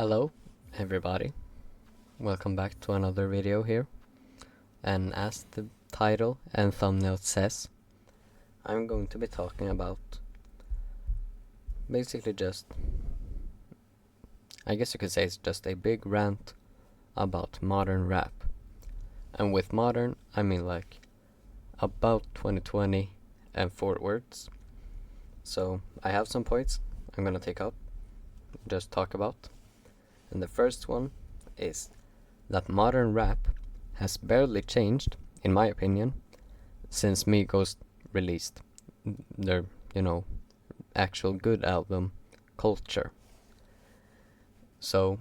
Hello, everybody. Welcome back to another video here. And as the title and thumbnail says, I'm going to be talking about basically I guess you could say it's just a big rant about modern rap. And with modern, I mean like about 2020 and forwards. So I have some points I'm gonna take up, just talk about. And the first one is that modern rap has barely changed, in my opinion, since Migos released their, actual good album, Culture. So,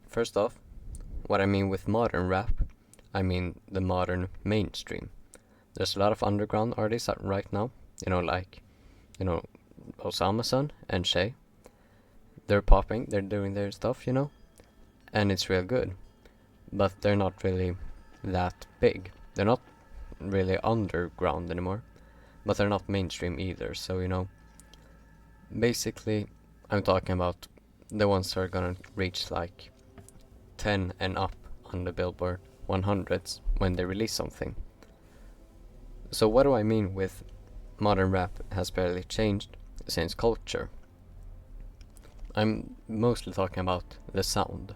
first off, what I mean with modern rap, I mean the modern mainstream. There's a lot of underground artists right now, like, Osama-san and Shay. They're popping, they're doing their stuff, and it's real good. But they're not really that big. They're not really underground anymore, but they're not mainstream either. So, basically, I'm talking about the ones that are gonna reach like 10 and up on the Billboard 100s when they release something. So what do I mean with modern rap has barely changed since Culture? I'm mostly talking about the sound.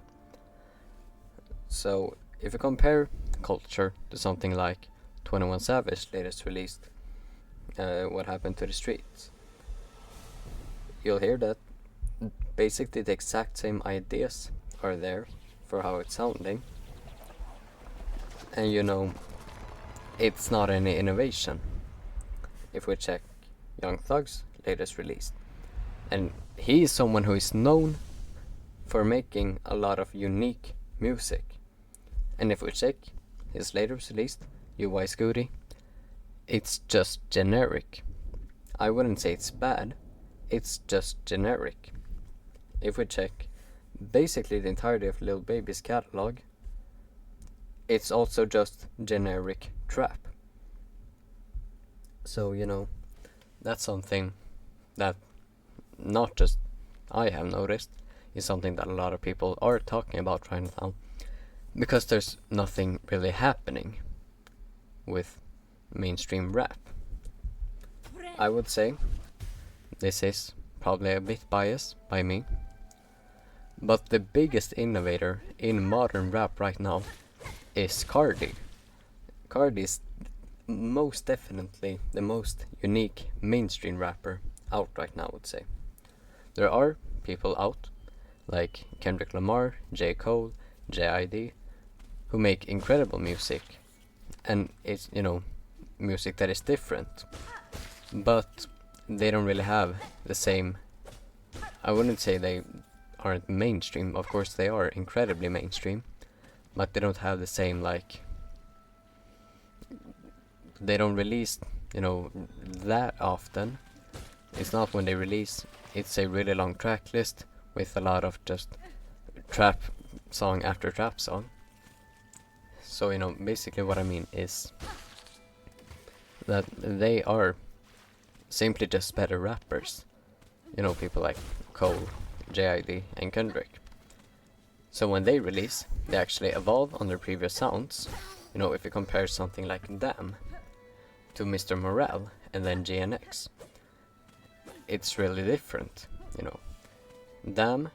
So if you compare Culture to something like 21 Savage latest released, What Happened to the Streets, you'll hear that basically the exact same ideas are there for how it's sounding, and it's not any innovation. If we check Young Thug's latest release, and he is someone who is known for making a lot of unique music. And if we check his latest release, UI Scooty, it's just generic. I wouldn't say it's bad, it's just generic. If we check basically the entirety of Lil Baby's catalog, it's also just generic trap. So, that's something that not just I have noticed, is something that a lot of people are talking about right now, because there's nothing really happening with mainstream rap. I would say this is probably a bit biased by me, but the biggest innovator in modern rap right now is Cardi. Cardi is most definitely the most unique mainstream rapper out right now, I would say. There are people out like Kendrick Lamar, J. Cole, JID, who make incredible music, and it's, music that is different, but they don't really have the same. I wouldn't say they aren't mainstream, of course they are incredibly mainstream, but they don't have the same, they don't release, that often. It's not when they release, it's a really long track list with a lot of just trap song after trap song. So, basically what I mean is that they are simply just better rappers. People like Cole, JID, and Kendrick. So when they release, they actually evolve on their previous sounds. If you compare something like Damn to Mr. Morale and then GNX, it's really different. Damn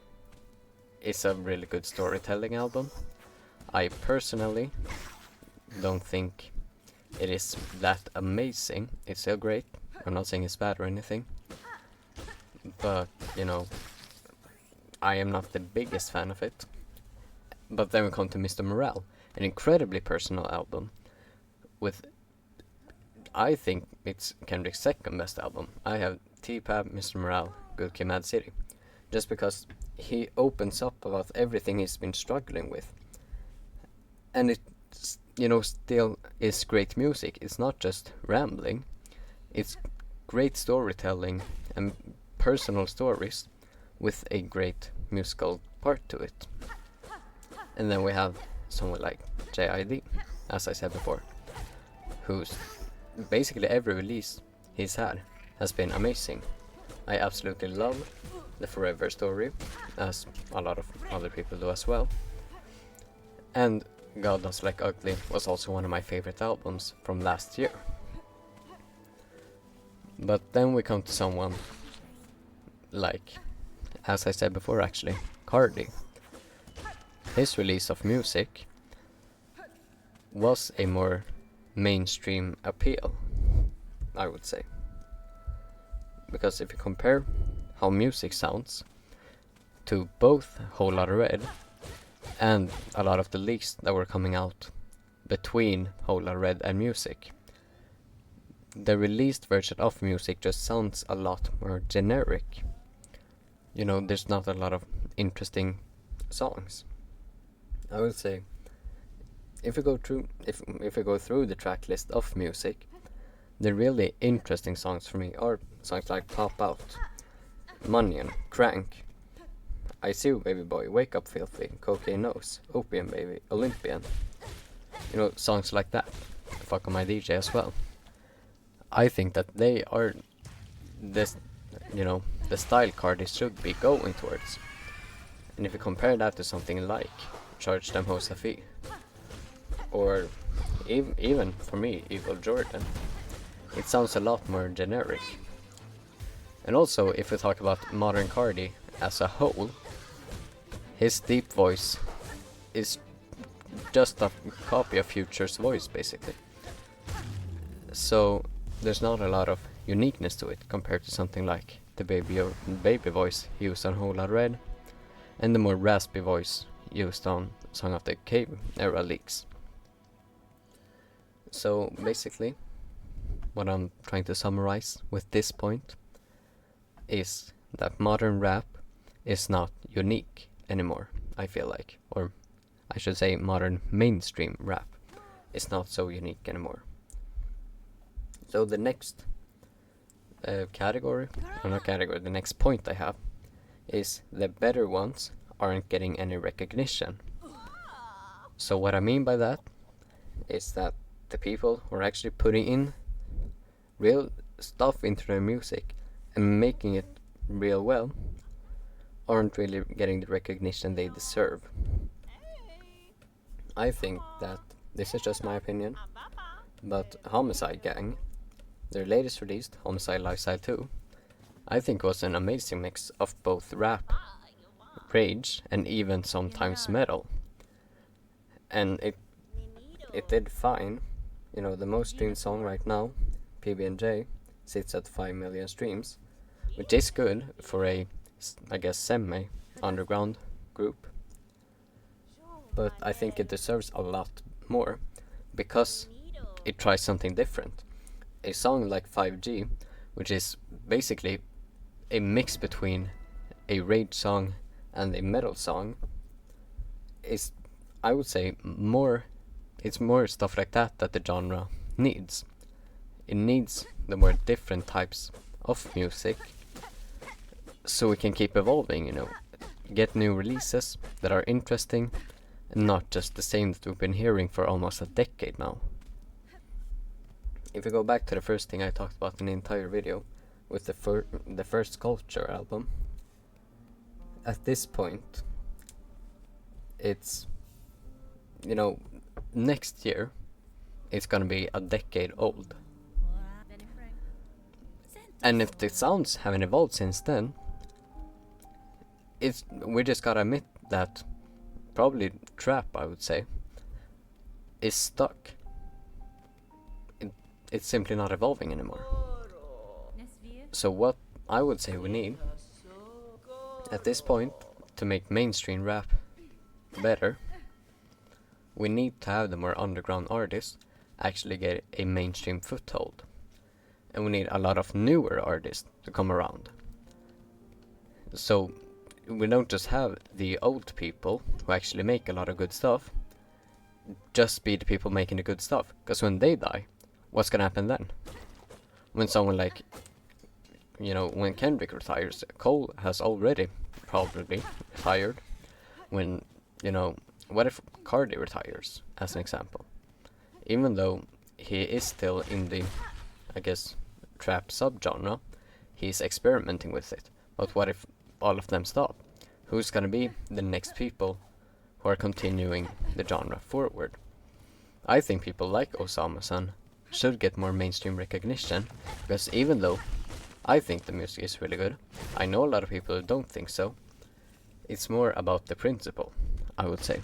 is a really good storytelling album. I personally don't think it is that amazing. It's still great. I'm not saying it's bad or anything, but I am not the biggest fan of it. But then we come to Mr. Morale, an incredibly personal album with, I think it's Kendrick's second best album. I have T-Pab, Mr. Morale, Good Kid, Mad City, just because he opens up about everything he's been struggling with, and it still is great music. It's not just rambling, it's great storytelling and personal stories with a great musical part to it. And then we have someone like JID, as I said before, who's basically every release he's had has been amazing. I absolutely love the Forever Story, as a lot of other people do as well. And God Does Like Ugly was also one of my favorite albums from last year. But then we come to someone like, as I said before actually, Cardi. His release of music was a more mainstream appeal, I would say. Because if you compare how music sounds to both Whole Lotta Red and a lot of the leaks that were coming out between Whole Lotta Red and music, the released version of music just sounds a lot more generic. You know, there's not a lot of interesting songs. I would say if we go through the track list of music, the really interesting songs for me are songs like Pop Out, Munyon, Crank, I See You Baby Boy, Wake Up Filthy, Cocaine Nose, Opium Baby, Olympian. You know, songs like that. Fuck on My DJ as well. I think that they are this, you know, the style Cardi should be going towards. And if you compare that to something like Charge Them Hoes a Fee, or even for me, Evil Jordan, it sounds a lot more generic. And also, if we talk about modern Cardi as a whole, his deep voice is just a copy of Future's voice, basically. So there's not a lot of uniqueness to it compared to something like the baby voice used on Whole Lotta Red and the more raspy voice used on Song of the Cave era leaks. So basically, what I'm trying to summarize with this point is that modern rap is not unique anymore, I feel like. Or I should say modern mainstream rap is not so unique anymore. So the next the next point I have is the better ones aren't getting any recognition. So what I mean by that is that the people who are actually putting in real stuff into their music and making it real well aren't really getting the recognition they deserve. I think that this is just my opinion, but Homicide Gang, their latest release, Homicide Lifestyle 2, I think was an amazing mix of both rap, rage, and even sometimes metal. And it did fine. You know, the most streamed song right now, PB&J, sits at 5 million streams, which is good for a, I guess, semi-underground group. But I think it deserves a lot more because it tries something different. A song like 5G, which is basically a mix between a rage song and a metal song, is, I would say, it's more stuff like that the genre needs. It needs the more different types of music so we can keep evolving, you know, get new releases that are interesting and not just the same that we've been hearing for almost a decade now. If we go back to the first thing I talked about in the entire video, with the first Culture album, at this point, it's, you know, next year, it's gonna be a decade old. And if the sounds haven't evolved since then, we just gotta admit that probably trap, I would say, is stuck. It's simply not evolving anymore. So what I would say we need at this point to make mainstream rap better, we need to have the more underground artists actually get a mainstream foothold. And we need a lot of newer artists to come around. So we don't just have the old people who actually make a lot of good stuff just be the people making the good stuff. Because when they die, what's gonna happen then? When someone like, you know, when Kendrick retires, Cole has already probably retired. When, you know, what if Cardi retires, as an example? Even though he is still in the, I guess, trap subgenre, he's experimenting with it. But what if all of them stop? Who's gonna be the next people who are continuing the genre forward? I think people like Osama-san should get more mainstream recognition, because even though I think the music is really good, I know a lot of people who don't think so. It's more about the principle, I would say.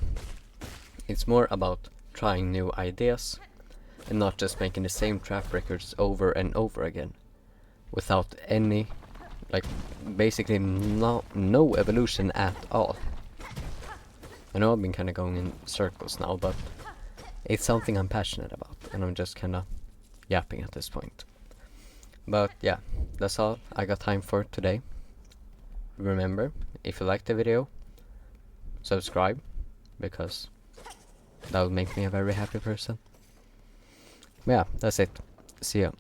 It's more about trying new ideas and not just making the same trap records over and over again without any, like, basically no evolution at all. I know I've been kind of going in circles now, but it's something I'm passionate about, and I'm just kind of yapping at this point. But yeah, that's all I got time for today. Remember, if you liked the video, subscribe, because that would make me a very happy person. But yeah, that's it. See ya.